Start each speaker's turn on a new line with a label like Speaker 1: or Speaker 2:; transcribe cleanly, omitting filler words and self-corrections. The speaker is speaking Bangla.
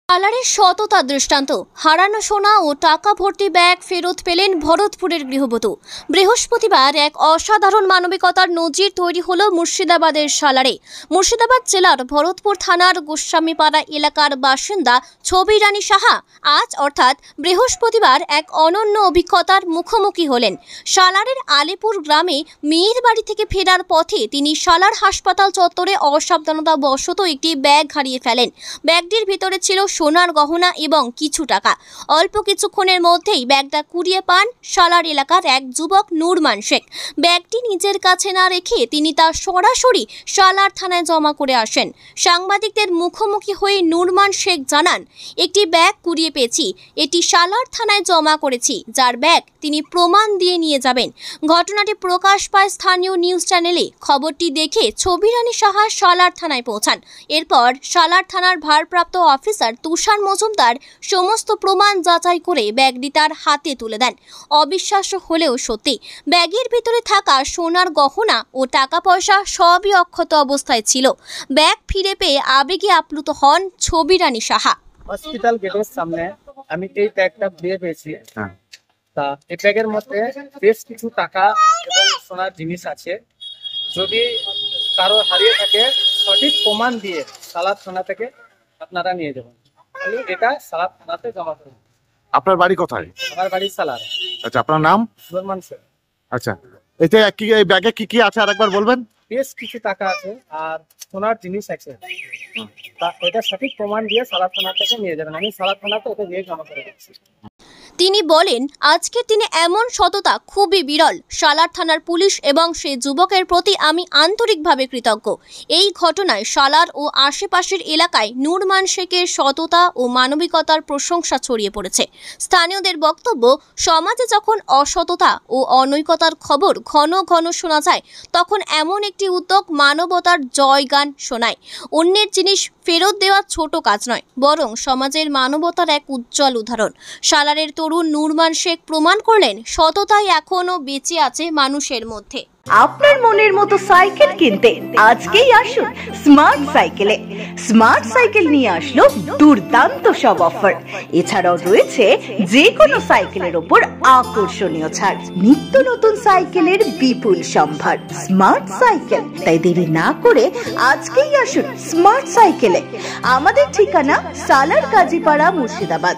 Speaker 1: সালারের সততা দৃষ্টান্ত। হারানো সোনা ও টাকা ভর্তি ব্যাগ ফেরত পেলেন ভরতপুরের গৃহবধূ। বৃহস্পতিবার এক অসাধারণ মানবিকতার নজির তৈরি হলো মুর্শিদাবাদের সালারে। মুর্শিদাবাদ জেলার ভরতপুর থানার গোস্বামীপাড়া এলাকার বাসিন্দা ছবি রানী সাহা আজ অর্থাৎ বৃহস্পতিবার এক অনন্য অভিজ্ঞতার মুখোমুখি হলেন। সালারের আলিপুর গ্রামে মেয়ের বাড়ি থেকে ফেরার পথে তিনি সালার হাসপাতাল চত্বরে অসাবধানতাবশত একটি ব্যাগ হারিয়ে ফেলেন। ব্যাগটির ভিতরে ছিল সোনার গহনা এবং কিছু টাকা। অল্প কিছুক্ষণের মধ্যেই ব্যাগটা কুড়িয়ে পান সালার এলাকার এক যুবক নুরমান শেখ। ব্যাগটি নিজের কাছে না রেখে তিনি তা সরাসরি সালার থানায় জমা করে আসেন। সাংবাদিকদের মুখোমুখি হয়ে নুরমান শেখ জানান, একটি ব্যাগ কুড়িয়ে পেয়েছি, এটি সালার থানায় জমা করেছি, যার ব্যাগ তিনি প্রমাণ দিয়ে নিয়ে যাবেন। ঘটনাটি প্রকাশ পায় স্থানীয় নিউজ চ্যানেলে। খবরটি দেখে ছবি রানী সাহা সালার থানায় পৌঁছান। এরপর সালার থানার ভারপ্রাপ্ত অফিসার তুষার মজুমদার সমস্ত প্রমাণ যাচাই করে ব্যাগটি তার হাতে তুলে দেন। অবিশ্বাস্য হলেও সত্যি, ব্যাগের ভিতরে থাকা সোনার গহনা ও টাকা পয়সা সবই অক্ষত অবস্থায় ছিল। ব্যাগ ফিরে পেয়ে আবেগে আপ্লুত হন ছবি রানী সাহা।
Speaker 2: হসপিটাল গেটের সামনে আমি এই ব্যাগটা ফিরে পেয়েছি। তা এই ব্যাগের মধ্যে বেশ কিছু টাকা এবং সোনার জিনিস আছে। যদি কারো হারিয়ে থাকে সঠিক প্রমাণ দিয়ে সালার থানা থেকে আপনারা নিয়ে যাবেন। এটা সালার থানাতে জমা করুন।
Speaker 3: আপনার বাড়ি কোথায়?
Speaker 2: আমার বাড়ি সালার।
Speaker 3: আচ্ছা, আপনার নাম?
Speaker 2: নুরমান শেখ।
Speaker 3: আচ্ছা, এতে কি এই ব্যাগে কি কি আছে আরেকবার বলবেন?
Speaker 2: বেশ কিছু টাকা আছে আর সোনার জিনিস আছে। তা এটা সঠিক প্রমাণ দিয়ে সালার থানা থেকে নিয়ে যাবেন। আমি সালার থানাতে ওটা দিয়ে জমা করে দিচ্ছি।
Speaker 1: তিনি বলেন, আজকে তিনি এমন সততা খুবই বিরল। সালার থানার পুলিশ এবং সেই যুবকের প্রতি আমি আন্তরিকভাবে কৃতজ্ঞ। এই ঘটনায় সালার ও আশেপাশের এলাকায় নুরমান শেখের সততা ও মানবিকতার প্রশংসা ছড়িয়ে পড়েছে। স্থানীয়দের বক্তব্য, সমাজে যখন অসততা ও অনৈতিকতার খবর ঘন ঘন শোনা যায়, তখন এমন একটি উদ্যোগ মানবতার জয়গান শোনায়। অন্যের জিনিস ফেরত দেওয়া ছোট কাজ নয়, বরং সমাজের মানবতার এক উজ্জ্বল উদাহরণ। সালারের তরুণ নুরমান শেখ প্রমাণ করলেন, সততাই এখনো বেঁচে আছে মানুষের মধ্যে।
Speaker 4: আপনার মনের মতো সাইকেল কিনতে আজকেই আসুন স্মার্ট সাইকেলে। স্মার্ট সাইকেল নিয়ে আসলো দুর্দান্ত সব অফার। এছাড়াও রয়েছে যে কোনো সাইকেলের উপর আকর্ষণীয় ছাড়, নিত্য নতুন সাইকেলের বিপুল সম্ভার। স্মার্ট সাইকেল, তাই দেরি না করে আজকেই আসুন স্মার্ট সাইকেলে। আমাদের ঠিকানা সালার কাজীপাড়া, মুর্শিদাবাদ।